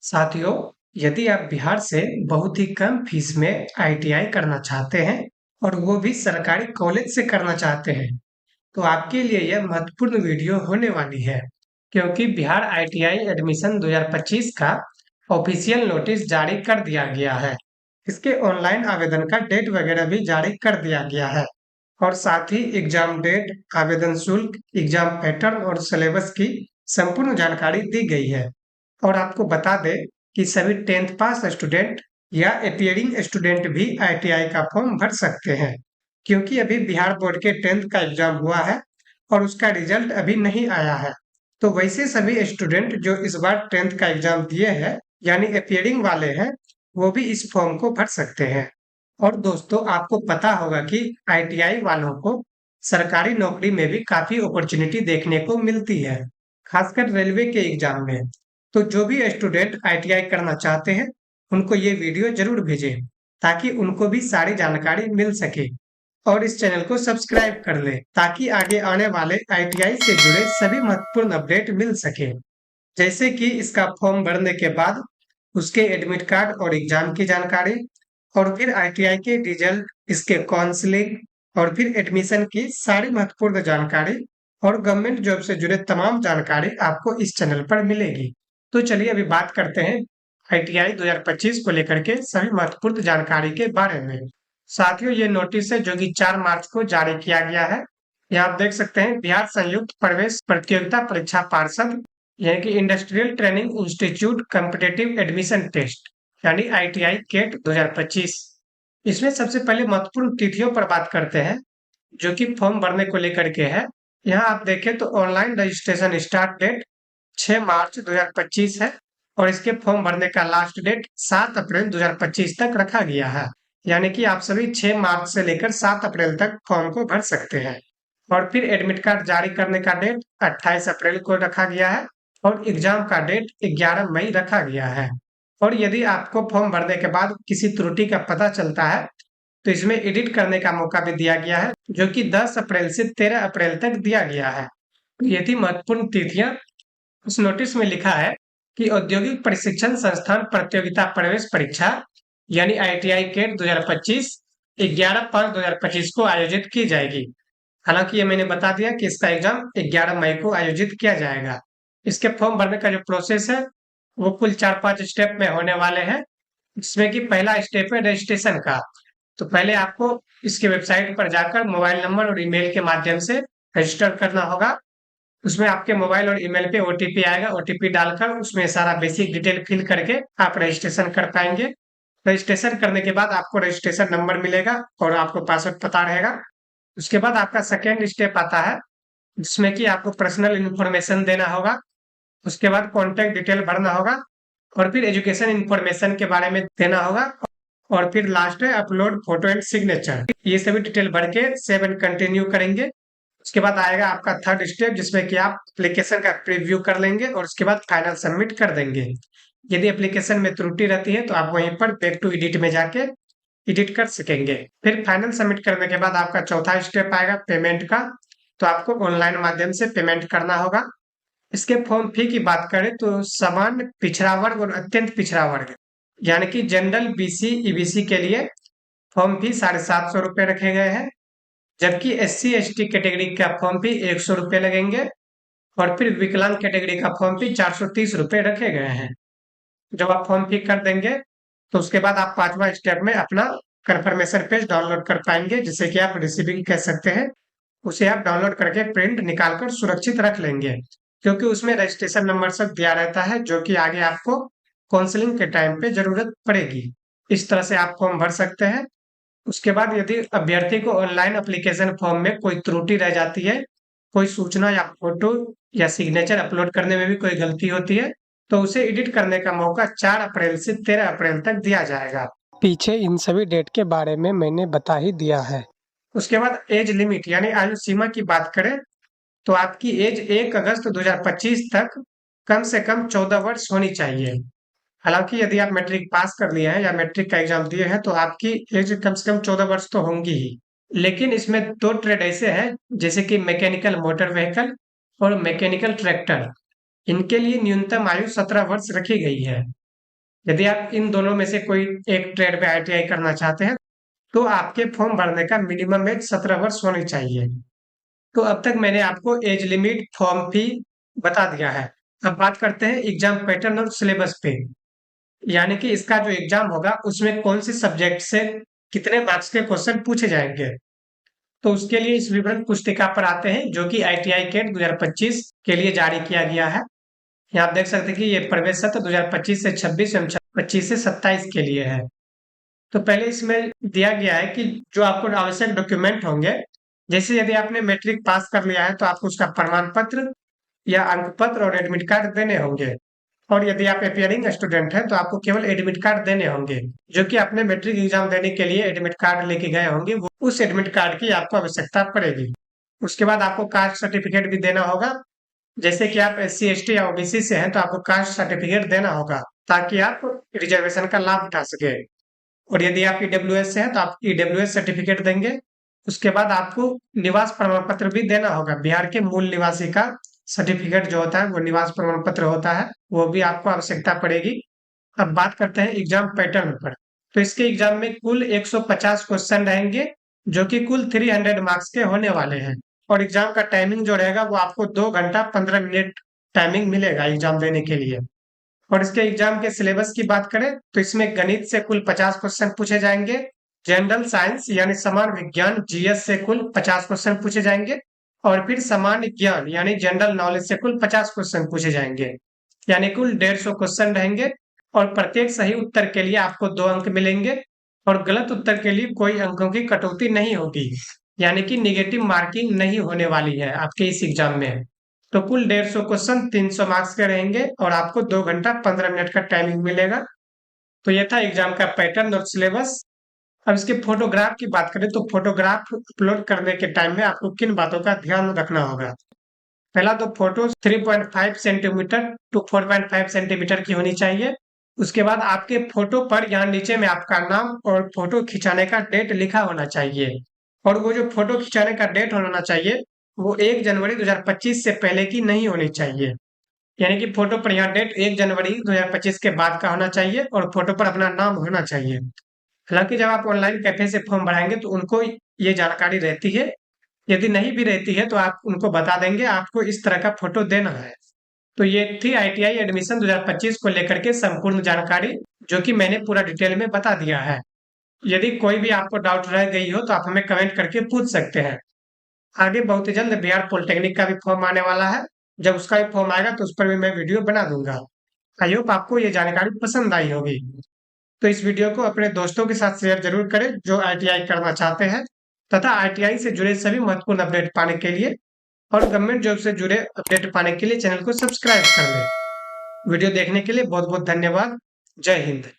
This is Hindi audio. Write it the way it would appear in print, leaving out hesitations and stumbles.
साथियों, यदि आप बिहार से बहुत ही कम फीस में आईटीआई करना चाहते हैं और वो भी सरकारी कॉलेज से करना चाहते हैं, तो आपके लिए यह महत्वपूर्ण वीडियो होने वाली है, क्योंकि बिहार आईटीआई एडमिशन 2025 का ऑफिशियल नोटिस जारी कर दिया गया है। इसके ऑनलाइन आवेदन का डेट वगैरह भी जारी कर दिया गया है और साथ ही एग्जाम डेट, आवेदन शुल्क, एग्जाम पैटर्न और सिलेबस की संपूर्ण जानकारी दी गई है। और आपको बता दें कि सभी 10th पास स्टूडेंट या अपीयरिंग स्टूडेंट भी आईटीआई का फॉर्म भर सकते हैं, क्योंकि अभी बिहार बोर्ड के 10th का एग्जाम हुआ है और उसका रिजल्ट अभी नहीं आया है। तो वैसे सभी स्टूडेंट जो इस बार 10th का एग्जाम दिए हैं, यानी अपीयरिंग वाले हैं, वो भी इस फॉर्म को भर सकते हैं। और दोस्तों, आपको पता होगा कि आईटीआई वालों को सरकारी नौकरी में भी काफी अपॉर्चुनिटी देखने को मिलती है, खासकर रेलवे के एग्जाम में। तो जो भी स्टूडेंट आईटीआई करना चाहते हैं, उनको ये वीडियो जरूर भेजें, ताकि उनको भी सारी जानकारी मिल सके। और इस चैनल को सब्सक्राइब कर लें, ताकि आगे आने वाले आईटीआई से जुड़े सभी महत्वपूर्ण अपडेट मिल सके। जैसे कि इसका फॉर्म भरने के बाद उसके एडमिट कार्ड और एग्जाम की जानकारी, और फिर आईटीआई के रिजल्ट, इसके काउंसलिंग और फिर एडमिशन की सारी महत्वपूर्ण जानकारी और गवर्नमेंट जॉब से जुड़े तमाम जानकारी आपको इस चैनल पर मिलेगी। तो चलिए अभी बात करते हैं आईटीआई 2025 को लेकर के सभी महत्वपूर्ण जानकारी के बारे में। साथियों, ये नोटिस है जो कि 4 मार्च को जारी किया गया है। यहाँ आप देख सकते हैं, बिहार संयुक्त प्रवेश प्रतियोगिता परीक्षा पार्षद, यानी कि industrial training institute competitive admission test, यानी आईटीआई केट 2025। इसमें सबसे पहले महत्वपूर्ण तिथियों पर बात करते हैं, जो कि फॉर्म भरने को लेकर के है। यहाँ आप देखें तो ऑनलाइन रजिस्ट्रेशन स्टार्ट डेट 6 मार्च 2025 है और इसके फॉर्म भरने का लास्ट डेट 7 अप्रैल 2025 तक रखा गया है। यानी कि आप सभी 6 मार्च से लेकर 7 अप्रैल तक फॉर्म को भर सकते हैं। और फिर एडमिट कार्ड जारी करने का डेट 28 अप्रैल को रखा गया है और एग्जाम का डेट 11 मई रखा गया है। और यदि आपको फॉर्म भरने के बाद किसी त्रुटि का पता चलता है, तो इसमें एडिट करने का मौका भी दिया गया है, जो कि 10 अप्रैल से 13 अप्रैल तक दिया गया है। ये थी महत्वपूर्ण तिथियां। उस नोटिस में लिखा है कि औद्योगिक प्रशिक्षण संस्थान प्रतियोगिता प्रवेश परीक्षा, यानी आईटीआई केट 2025 11/5/2025 को आयोजित की जाएगी। हालांकि ये मैंने बता दिया कि इसका एग्जाम 11 मई को आयोजित किया जाएगा। इसके फॉर्म भरने का जो प्रोसेस है, वो कुल 4-5 स्टेप में होने वाले हैं, जिसमें कि पहला स्टेप है रजिस्ट्रेशन का। तो पहले आपको इसके वेबसाइट पर जाकर मोबाइल नंबर और ईमेल के माध्यम से रजिस्टर करना होगा। उसमें आपके मोबाइल और ईमेल पे ओटीपी आएगा। ओटीपी डालकर उसमें सारा बेसिक डिटेल फिल करके आप रजिस्ट्रेशन कर पाएंगे। रजिस्ट्रेशन करने के बाद आपको रजिस्ट्रेशन नंबर मिलेगा और आपको पासवर्ड पता रहेगा। उसके बाद आपका सेकेंड स्टेप आता है, जिसमें कि आपको पर्सनल इन्फॉर्मेशन देना होगा। उसके बाद कॉन्टैक्ट डिटेल भरना होगा और फिर एजुकेशन इन्फॉर्मेशन के बारे में देना होगा। और फिर लास्ट है अपलोड फोटो एंड सिग्नेचर। ये सभी डिटेल भर के सेव एंड कंटिन्यू करेंगे। उसके बाद आएगा आपका थर्ड स्टेप, जिसमें कि आप एप्लीकेशन का प्रीव्यू कर लेंगे और उसके बाद फाइनल सबमिट कर देंगे। यदि एप्लीकेशन में त्रुटि रहती है तो आप वहीं पर बैक टू एडिट में जाके एडिट कर सकेंगे। फिर फाइनल सबमिट करने के बाद आपका चौथा स्टेप आएगा पेमेंट का। तो आपको ऑनलाइन माध्यम से पेमेंट करना होगा। इसके फॉर्म फी की बात करें तो सामान्य पिछड़ा वर्ग और अत्यंत पिछड़ा वर्ग, यानी कि जनरल बीसी ईबीसी के लिए फॉर्म फी 750 रुपये रखे गए हैं, जबकि एससी एसटी कैटेगरी का फॉर्म फी 100 रुपये लगेंगे और फिर विकलांग कैटेगरी का फॉर्म फी 430 रुपये रखे गए हैं। जब आप फॉर्म फिल कर देंगे, तो उसके बाद आप 5वां स्टेप में अपना कंफर्मेशन पेज डाउनलोड कर पाएंगे, जिसे कि आप रिसीविंग कह सकते हैं। उसे आप डाउनलोड करके प्रिंट निकाल कर सुरक्षित रख लेंगे, क्योंकि उसमें रजिस्ट्रेशन नंबर सब दिया रहता है, जो कि आगे आपको काउंसलिंग के टाइम पे जरूरत पड़ेगी। इस तरह से आप फॉर्म भर सकते हैं। उसके बाद यदि अभ्यर्थी को ऑनलाइन एप्लीकेशन फॉर्म में कोई त्रुटि रह जाती है, कोई सूचना या फोटो या सिग्नेचर अपलोड करने में भी कोई गलती होती है, तो उसे एडिट करने का मौका 4 अप्रैल से 13 अप्रैल तक दिया जाएगा। पीछे इन सभी डेट के बारे में मैंने बता ही दिया है। उसके बाद एज लिमिट यानी आयु सीमा की बात करें, तो आपकी एज 1 अगस्त 2025 तक कम से कम 14 वर्ष होनी चाहिए। हालांकि यदि आप मैट्रिक पास कर लिए हैं या मैट्रिक का एग्जाम दिए हैं, तो आपकी एज कम से कम 14 वर्ष तो होंगी ही। लेकिन इसमें 2 ट्रेड ऐसे हैं, जैसे कि मैकेनिकल मोटर व्हीकल और मैकेनिकल ट्रैक्टर। इनके लिए न्यूनतम आयु 17 वर्ष रखी गई है। यदि आप इन दोनों में से कोई एक ट्रेड में ITI करना चाहते हैं, तो आपके फॉर्म भरने का मिनिमम एज 17 वर्ष होनी चाहिए। तो अब तक मैंने आपको एज लिमिट, फॉर्म फी बता दिया है। अब बात करते हैं एग्जाम पैटर्न और सिलेबस पे। यानी कि इसका जो एग्जाम होगा उसमें कौन से सब्जेक्ट से कितने मार्क्स के क्वेश्चन पूछे जाएंगे। तो उसके लिए इस विवरण पुस्तिका पर आते हैं, जो कि ITI कैट 2025 के लिए जारी किया गया है। यहाँ आप देख सकते हैं कि ये प्रवेश सत्र 2025 से 26 एवं 25 से 27 के लिए है। तो पहले इसमें दिया गया है कि जो आपको आवश्यक डॉक्यूमेंट होंगे, जैसे यदि आपने मैट्रिक पास कर लिया है तो आपको उसका प्रमाण पत्र या अंक पत्र और एडमिट कार्ड देने होंगे। और यदि आप अपियरिंग स्टूडेंट हैं तो आपको केवल एडमिट कार्ड देने होंगे, जो कि आपने मैट्रिक एग्जाम देने के लिए एडमिट कार्ड लेके गए होंगे, वो उस एडमिट कार्ड की आपको आवश्यकता पड़ेगी। उसके बाद आपको कास्ट सर्टिफिकेट भी देना होगा। जैसे कि आप SC ST या OBC से हैं तो आपको कास्ट सर्टिफिकेट देना होगा, ताकि आप रिजर्वेशन का लाभ उठा सके। और यदि आप EWS से हैं तो आप EWS सर्टिफिकेट देंगे। उसके बाद आपको निवास प्रमाण पत्र भी देना होगा। बिहार के मूल निवासी का सर्टिफिकेट जो होता है वो निवास प्रमाण पत्र होता है, वो भी आपको आवश्यकता पड़ेगी। अब बात करते हैं एग्जाम पैटर्न पर। तो इसके एग्जाम में कुल 150 क्वेश्चन रहेंगे, जो कि कुल 300 मार्क्स के होने वाले हैं। और एग्जाम का टाइमिंग जो रहेगा वो आपको 2 घंटा 15 मिनट टाइमिंग मिलेगा एग्जाम देने के लिए। और इसके एग्जाम के सिलेबस की बात करें तो इसमें गणित से कुल 50 क्वेश्चन पूछे जाएंगे। जनरल साइंस यानी सामान्य विज्ञान GS से कुल 50 क्वेश्चन पूछे जाएंगे। और फिर सामान्य ज्ञान यानी जनरल नॉलेज से कुल 50 क्वेश्चन पूछे जाएंगे, यानी कुल 150 क्वेश्चन रहेंगे। और प्रत्येक सही उत्तर के लिए आपको 2 अंक मिलेंगे और गलत उत्तर के लिए कोई अंकों की कटौती नहीं होगी, यानी कि निगेटिव मार्किंग नहीं होने वाली है आपके इस एग्जाम में। तो कुल 150 क्वेश्चन 300 मार्क्स के रहेंगे और आपको 2 घंटा 15 मिनट का टाइमिंग मिलेगा। तो ये था एग्जाम का पैटर्न और सिलेबस। अब इसके फोटोग्राफ की बात करें तो फोटोग्राफ अपलोड करने के टाइम में आपको किन बातों का ध्यान रखना होगा। पहला तो फोटो 3.5 सेंटीमीटर टू 4.5 सेंटीमीटर की होनी चाहिए। उसके बाद आपके फोटो पर यहाँ नीचे में आपका नाम और फोटो खिंचाने का डेट लिखा होना चाहिए। और वो जो फोटो खिंचाने का डेट होना चाहिए वो 1 जनवरी 2025 से पहले की नहीं होनी चाहिए। यानी कि फोटो पर यहाँ डेट 1 जनवरी 2025 के बाद का होना चाहिए और फोटो पर अपना नाम होना चाहिए। हालांकि जब आप ऑनलाइन कैफे से फॉर्म भराएंगे तो उनको ये जानकारी रहती है। यदि नहीं भी रहती है तो आप उनको बता देंगे आपको इस तरह का फोटो देना है। तो ये थी ITI एडमिशन 2025 को लेकर के संपूर्ण जानकारी, जो कि मैंने पूरा डिटेल में बता दिया है। यदि कोई भी आपको डाउट रह गई हो तो आप हमें कमेंट करके पूछ सकते हैं। आगे बहुत ही जल्द बिहार पॉलिटेक्निक का भी फॉर्म आने वाला है। जब उसका भी फॉर्म आएगा तो उस पर भी मैं वीडियो बना दूंगा। आई होप आपको ये जानकारी पसंद आई होगी। तो इस वीडियो को अपने दोस्तों के साथ शेयर जरूर करें जो ITI करना चाहते हैं, तथा ITI से जुड़े सभी महत्वपूर्ण अपडेट पाने के लिए और गवर्नमेंट जॉब से जुड़े अपडेट पाने के लिए चैनल को सब्सक्राइब कर लें। वीडियो देखने के लिए बहुत बहुत धन्यवाद। जय हिंद।